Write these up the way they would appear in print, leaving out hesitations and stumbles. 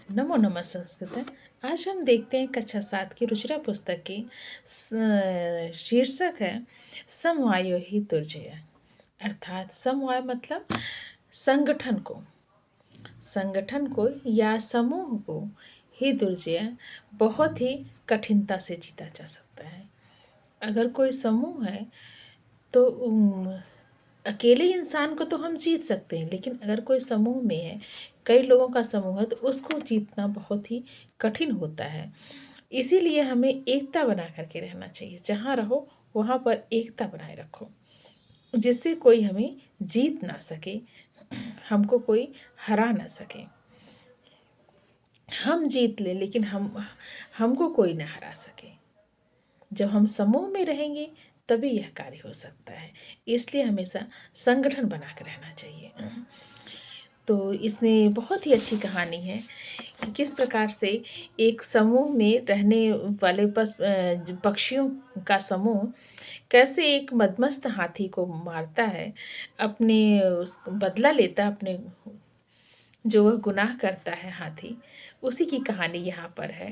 नमो नमः संस्कृत। आज हम देखते हैं कक्षा 7 की रुचिरा पुस्तक की शीर्षक है समवायो ही दुर्जय। अर्थात समवाय मतलब संगठन को संगठन को या समूह को ही दुर्जय बहुत ही कठिनता से जीता जा सकता है। अगर कोई समूह है तो अकेले इंसान को तो हम जीत सकते हैं, लेकिन अगर कोई समूह में है, कई लोगों का समूह है, तो उसको जीतना बहुत ही कठिन होता है। इसीलिए हमें एकता बना करके रहना चाहिए। जहाँ रहो वहाँ पर एकता बनाए रखो, जिससे कोई हमें जीत ना सके, हमको कोई हरा ना सके। हम जीत ले लेकिन हमको कोई ना हरा सके। जब हम समूह में रहेंगे तभी यह कार्य हो सकता है। इसलिए हमेशा संगठन बना कर रहना चाहिए। तो इसमें बहुत ही अच्छी कहानी है कि किस प्रकार से एक समूह में रहने वाले पक्षियों का समूह कैसे एक मदमस्त हाथी को मारता है, अपने बदला लेता है, अपने जो वह गुनाह करता है हाथी, उसी की कहानी यहाँ पर है।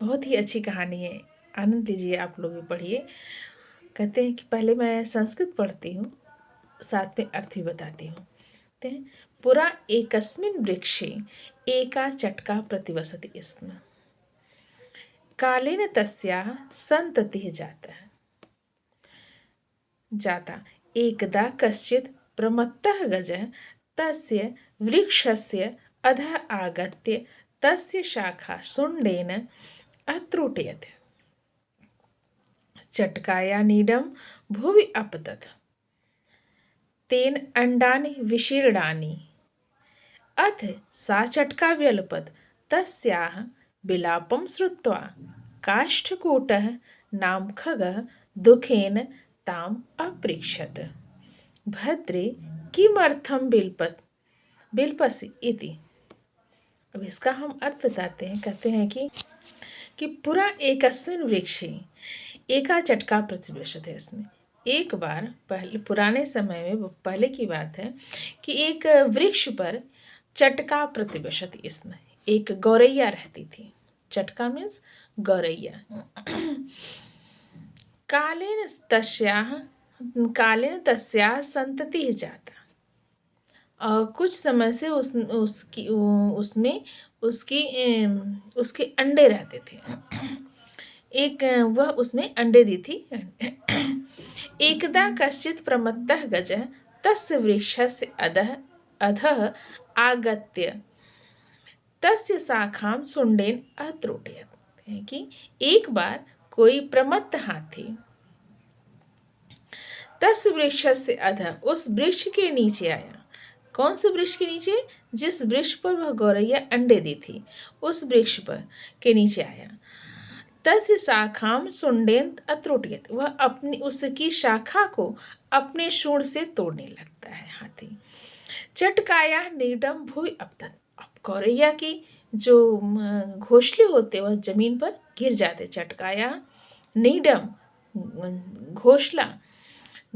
बहुत ही अच्छी कहानी है। आनंद लीजिए, आप लोग भी पढ़िए। कहते हैं कि पहले मैं संस्कृत पढ़ती हूँ, साथ में अर्थ भी बताती हूँ। कहते हैं, पुरा एकस्मिन् वृक्षे एका चटका प्रतिवसति स्म, कालेन तस्याः सन्ततिः जाता। एकदा कश्चित् प्रमत्तः गजः तस्य वृक्षस्य अधः आगत्य तस्य शाखा शुण्डेन अत्रुटयत्। चटकाया नीडं भुवि अपतत्। तेन अंडानि विशीर्णानि। अथ सा चटका व्यलपत्। तस्याः विलापं श्रुत्वा काष्ठकूटः नाम खगः दुखेन ताम् अपृच्छत्। भद्रे किमर्थं बिलपसि इति। अब इसका हम अर्थ बताते हैं। कहते हैं कि पुरा एकस्मिन् वृक्षे एका चटका प्रतिवेशित है। इसमें एक बार पहले, पुराने समय में, वो पहले की बात है कि एक वृक्ष पर चटका प्रतिवेशित, इसमें एक गौरैया रहती थी। चटका मीन्स गौरैया। कालेन तस्याः संततिः जाता। और कुछ समय से उसके अंडे रहते थे। वह उसमें अंडे दी थी। एकदा कश्चित् प्रमत्तः गजः तस्य वृक्षस्य अधः आगत्य तस्य शाखां शुण्डेन अत्रुटयत्। कि एक बार कोई प्रमत्त हाथी तस्य वृक्षस्य अधः, उस वृक्ष के नीचे आया। कौन से वृक्ष के नीचे? जिस वृक्ष पर वह गौरैया अंडे दी थी, उस वृक्ष पर के नीचे आया। तस्य शाखाम शुण्डेन अत्रुटयत्, वह अपनी उसकी शाखा को अपने सूंड से तोड़ने लगता है हाथी। चटकाया नीडम भूमि अपतत्। अब गौरैया की जो घोंसले होते वह जमीन पर गिर जाते। चटकाया नीडम, घोंसला,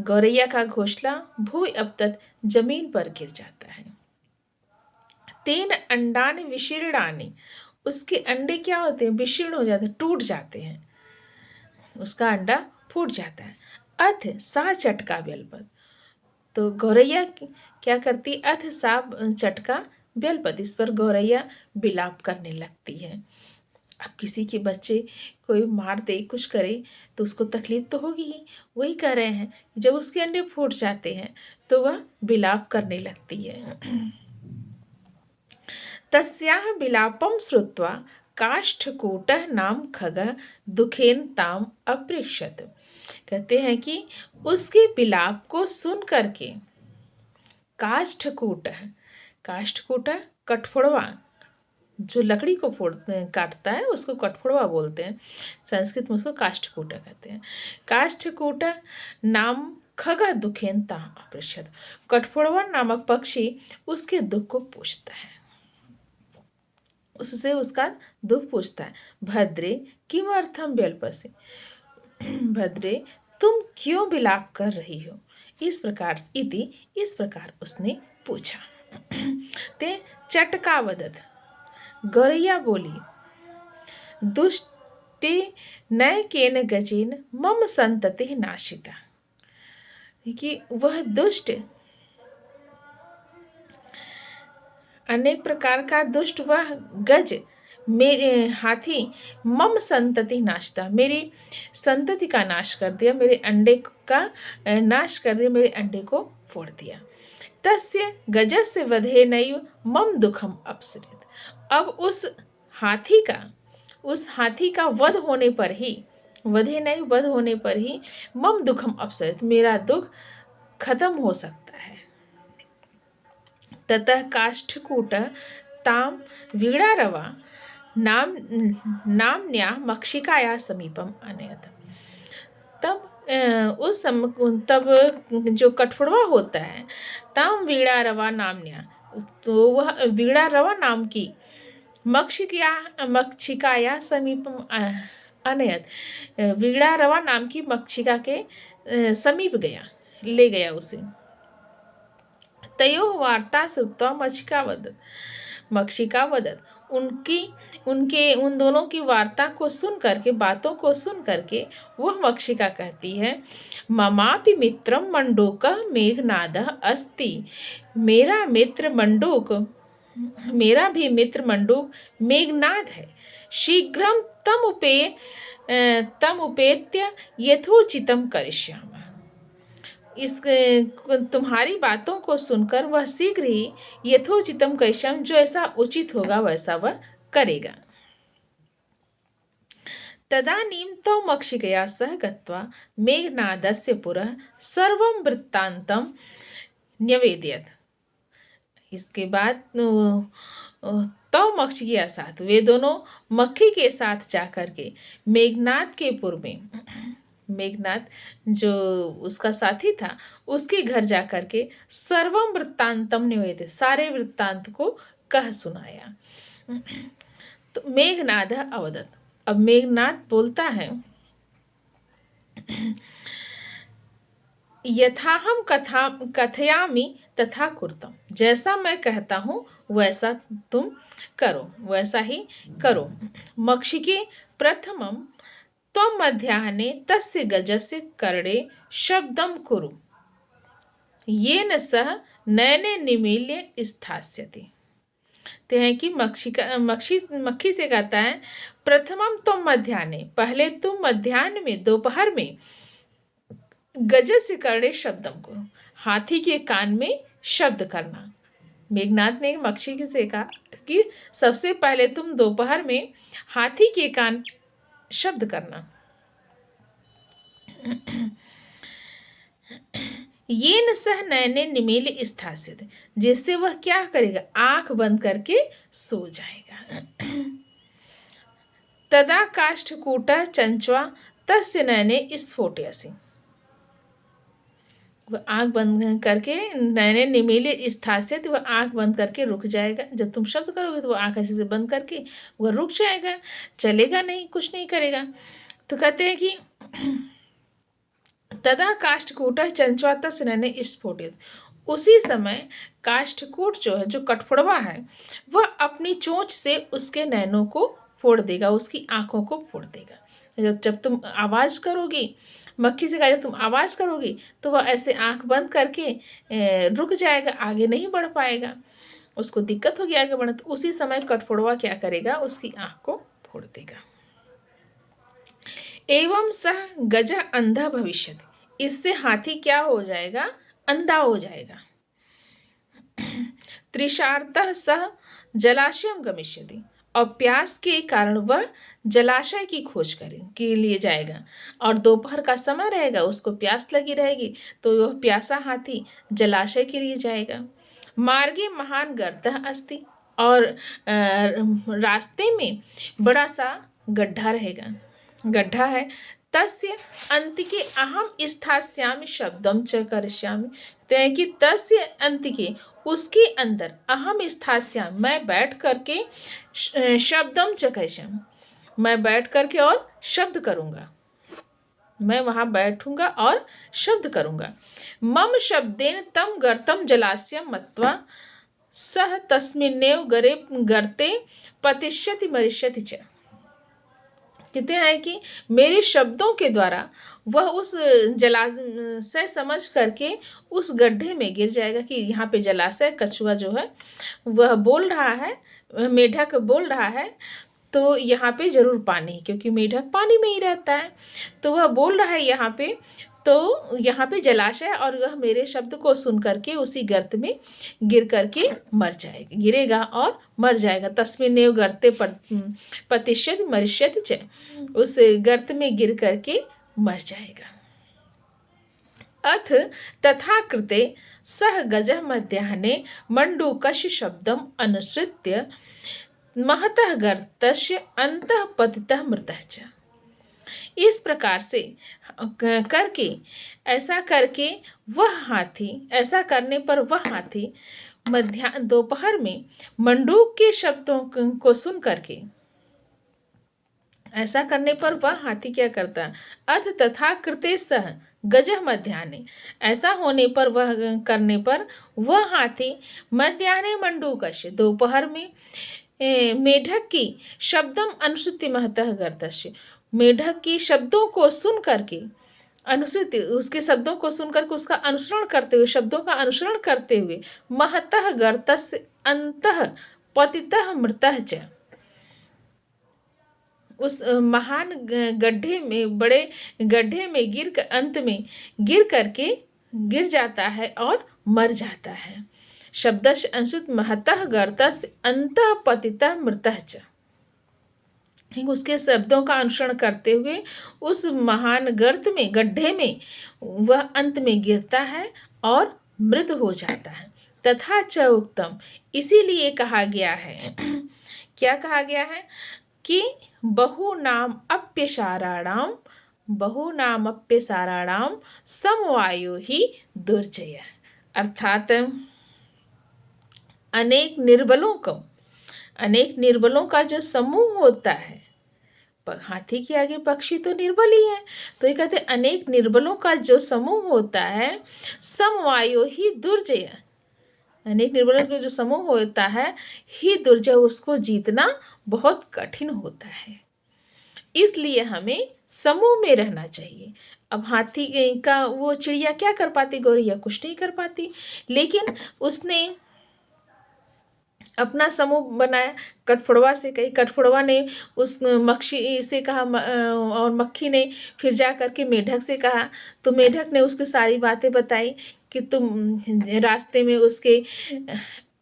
गौरैया का घोंसला भूमि अपतत्, जमीन पर गिर जाता है। तेन अंडानि विशीर्णानि, उसके अंडे क्या होते हैं? विशीर्ण हो जाते हैं, टूट जाते हैं, उसका अंडा फूट जाता है। अथ सा चटका व्यलपत, तो गौरैया क्या करती? अथ सा चटका व्यलपत, इस पर गौरैया विलाप करने लगती है। अब किसी के बच्चे कोई मार दे, कुछ करे, तो उसको तकलीफ तो होगी ही। वही कह रहे हैं, जब उसके अंडे फूट जाते हैं तो वह विलाप करने लगती है। तस्याः विलापं श्रुत्वा काष्ठकूटः नाम खगः दुखेन ताम अपृच्छत्। कहते हैं कि उसके विलाप को सुन करके काष्ठकूटः, काष्ठकूटः कठफोड़वा, जो लकड़ी को काटता है उसको कठफोड़वा बोलते हैं। संस्कृत में उसको काष्ठकूटा कहते हैं। काष्ठकूटा नाम खगा दुखेन ताम अपृच्छत्। कठफोड़वा नामक पक्षी उसके दुख को पूछता है, उससे उसका दुख पूछता है। भद्रे किमर्थम व्यलपसि, भद्रे तुम क्यों विलाप कर रही हो? इस प्रकार उसने पूछा। ते चटका वदत। गौरैया बोली, दुष्टे नयकेन गजेन मम संतति नाशिता, कि वह दुष्ट, अनेक प्रकार का दुष्ट वह गज, मेरे हाथी, मम संतति नाशता, मेरी संतति का नाश कर दिया, मेरे अंडे का नाश कर दिया, मेरे अंडे को फोड़ दिया। तस्य गजस्य वधे नैव मम दुखम अपसृत। अब उस हाथी का वध होने पर ही, वधे नैव वध होने पर ही, मम दुखम अपसृत, मेरा दुख खत्म हो सकता है। ततः काष्ठकूट ताम वीणारवा नाम्न्या मक्षिकाया समीपम आनयत। तब जो कठफोड़वा होता है, ताम वीणारवा नाम्न्या, तो वह वीणारवा नाम की मक्षिकाया समीपम अनयत, वीणारवा नाम की मक्षिका के समीप गया, ले गया उसे। तयोः वार्ता श्रुत्वा मक्षिका वदत, उन दोनों की वार्ता को सुन करके, बातों को सुन करके वह मक्षिका कहती है, ममापि मित्रम मंडूकः मेघनादः अस्ति, मेरा भी मित्र मंडूक मेघनाद है। शीघ्रम तम उपेत्य यथोचितम करिष्यामः। इस तुम्हारी बातों को सुनकर वह शीघ्र ही यथोचितम करिष्यामः, जो ऐसा उचित होगा वैसा वह करेगा। तदानीं तौ मक्षिकया सह गत्वा मेघनादस्य पुरः सर्वं वृत्तान्तं न्यवेदयत्। इसके बाद तौ मक्षिकया साथ, वे दोनों मक्खी के साथ जाकर के मेघनाद के पुर में, मेघनाद जो उसका साथी था, उसके घर जाकर के सर्वम वृत्तांतम निवेदित, सारे वृत्तांत को कह सुनाया। तो मेघनाद अवदत, अब मेघनाद बोलता है, यथाहम कथयामि तथा कुर्तम, जैसा मैं कहता हूँ वैसा तुम करो, वैसा ही करो। मक्षिके प्रथमम त्वं मध्याह्ने तस्य गजस्य कर्णे शब्दं कुरु, येन सह नयने निमील्य स्थास्यति। ते हैं कि मक्खी से कहता है, प्रथमम तुम मध्याह्ने, पहले तुम मध्याह्न में, दोपहर में, गजस्य कर्णे शब्दम करो, हाथी के कान में शब्द करना। मेघनाद ने मक्षी से कहा कि सबसे पहले तुम दोपहर में हाथी के कान शब्द करना। येन सह नयने निमील्य स्थास्यति, जिससे वह क्या करेगा, आंख बंद करके सो जाएगा। तदा काष्ठकूटः चंचवा तस्य नयने स्फोटयसि, वह आंख बंद करके, नयने निमील्य स्थास्यति, वह आंख बंद करके रुक जाएगा। जब तुम शब्द करोगे तो वह आंख ऐसे से बंद करके वह रुक जाएगा, चलेगा नहीं, कुछ नहीं करेगा। तो कहते हैं कि तदा काष्ठकूटः चंचवा तस्य नयने स्फोटयति, उसी समय काष्ठकूट जो है, जो कठफोड़वा है, वह अपनी चोंच से उसके नैनों को फोड़ देगा, उसकी आंखों को फोड़ देगा। जब तुम आवाज़ करोगी, मक्खी से कहा जब तुम आवाज़ करोगी तो वह ऐसे आंख बंद करके रुक जाएगा, आगे नहीं बढ़ पाएगा, उसको दिक्कत होगी आगे बढ़ने। तो उसी समय कठफोड़वा क्या करेगा, उसकी आंख को फोड़ देगा। एवं सह गजः अंधा भविष्यति, इससे हाथी क्या हो जाएगा, अंधा हो जाएगा। तृषार्तः सह जलाशयम गमिष्यति, और प्यास के कारण वह जलाशय की खोज के लिए जाएगा, और दोपहर का समय रहेगा, उसको प्यास लगी रहेगी, तो वह प्यासा हाथी जलाशय के लिए जाएगा। मार्गे महान गर्तः अस्ति, और रास्ते में बड़ा सा गड्ढा रहेगा, गड्ढा है। तस्य अंतिके अहम स्थास्यामि शब्दम च करिष्यामि, तो कि तस्य अंतिके, उसके अंदर, अहम स्थास्यामि, मैं बैठ करके, शब्दम च करिष्यामि, मैं बैठ करके और शब्द करूँगा, मैं वहाँ बैठूंगा और शब्द करूँगा। मम शब्देन तम गर्तम जलास्यम मत्वा सह तस्मिन्नेव गरे गर्ते पतिष्यति मरिष्यति च। कहते हैं कि मेरे शब्दों के द्वारा वह उस जलाशय समझ करके उस गड्ढे में गिर जाएगा कि यहाँ पे जलाशय, कछुआ जो है वह बोल रहा है, मेढक बोल रहा है, तो यहाँ पे जरूर पानी है, क्योंकि मेढक पानी में ही रहता है। तो वह बोल रहा है यहाँ पे, तो यहाँ पे जलाशय, और वह मेरे शब्द को सुन करके उसी गर्त में गिर करके मर जाएगा, गिरेगा और मर जाएगा। तस्मिन्नेव गर्ते पतिष्यति मरिष्यति च, उस गर्त में गिर करके मर जाएगा। अथ तथा कृते सह गजः मध्याह्ने मंडूकस्य शब्दम अनुसृत्य महतः गर्तस्य अंतः पतितः मृतः च। इस प्रकार से करके, ऐसा करके वह हाथी, ऐसा करने पर वह हाथी दोपहर में मंडूक के शब्दों को सुन करके, ऐसा करने पर वह हाथी क्या करता है, अथ तथा कृते सह गजः मध्याह्ने, ऐसा होने पर, वह करने पर वह हाथी मध्याह्ने मंडूकस्य, दोपहर में मेढक की शब्दम अनुसृत्य महतः गर्तस्य, मेढक की शब्दों को सुन करके, अनुसृत्य उसके शब्दों को सुन करके उसका अनुसरण करते हुए, शब्दों का अनुसरण करते हुए, महतः गर्तस्य अंतः पतितः मृतः च, उस महान गड्ढे में, बड़े गड्ढे में गिर कर, अंत में गिर करके गिर जाता है और मर जाता है। शब्दस्य अंशुत महतः गर्तस्य अंतः पतितः मृतः च, उसके शब्दों का अनुसरण करते हुए उस महान गर्त में, गड्ढे में वह अंत में गिरता है और मृत हो जाता है। तथा च उक्तम, इसीलिए कहा गया है, क्या कहा गया है कि बहुनाम अप्यसाराणाम समवायो ही दुर्जय, अर्थात अनेक निर्बलों का जो समूह होता है, हाथी के आगे पक्षी तो निर्बल ही है, तो ये कहते अनेक निर्बलों का जो समूह होता है, समवायो ही दुर्जय, अनेक निर्बलों का जो समूह होता है ही दुर्जय, उसको जीतना बहुत कठिन होता है। इसलिए हमें समूह में रहना चाहिए। अब हाथी का वो चिड़िया क्या कर पाती, गौरैया कुछ नहीं कर पाती, लेकिन उसने अपना समूह बनाया। कठफोड़वा से कही, कठफोड़वा ने उस मक्खी से कहा, और मक्खी ने फिर जा करके मेढक से कहा, तो मेढक ने उसकी सारी बातें बताई कि तुम रास्ते में उसके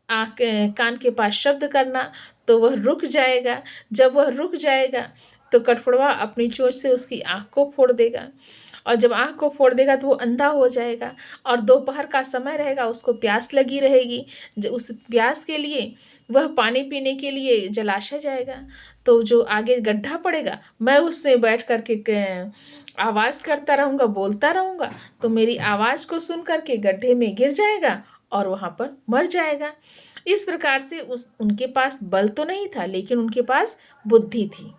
आँख कान के पास शब्द करना तो वह रुक जाएगा। जब वह रुक जाएगा तो कठफोड़वा अपनी चोंच से उसकी आँख को फोड़ देगा, और जब आँख को फोड़ देगा तो वो अंधा हो जाएगा, और दोपहर का समय रहेगा, उसको प्यास लगी रहेगी। उस प्यास के लिए वह पानी पीने के लिए जलाशय जाएगा, तो जो आगे गड्ढा पड़ेगा, मैं उससे बैठ करके आवाज़ करता रहूँगा, बोलता रहूँगा, तो मेरी आवाज़ को सुन करके गड्ढे में गिर जाएगा और वहाँ पर मर जाएगा। इस प्रकार से उनके पास बल तो नहीं था, लेकिन उनके पास बुद्धि थी।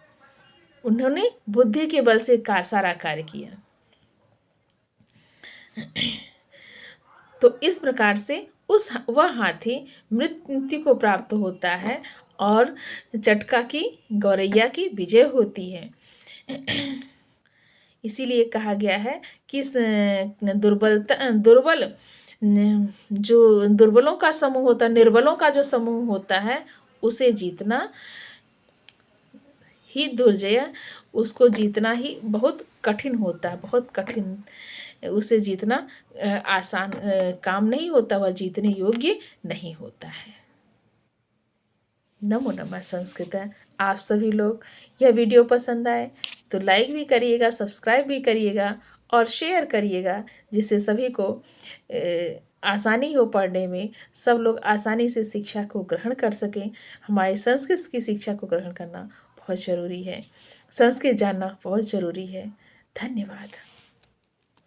उन्होंने बुद्धि के बल से सारा कार्य किया। तो इस प्रकार से वह हाथी मृत्यु को प्राप्त होता है और चटका की गौरैया की विजय होती है। इसीलिए कहा गया है कि जो दुर्बलों का समूह होता है, निर्बलों का जो समूह होता है, उसे जीतना ही दुर्जय, उसको जीतना ही बहुत कठिन होता है, बहुत कठिन। उसे जीतना आसान काम नहीं होता, वह जीतने योग्य नहीं होता है। नमो नमः संस्कृत। आप सभी लोग यह वीडियो पसंद आए तो लाइक भी करिएगा, सब्सक्राइब भी करिएगा और शेयर करिएगा, जिससे सभी को आसानी हो पढ़ने में, सब लोग आसानी से शिक्षा को ग्रहण कर सकें। हमारी संस्कृत की शिक्षा को ग्रहण करना बहुत ज़रूरी है, संस्कृत जानना बहुत ज़रूरी है। धन्यवाद।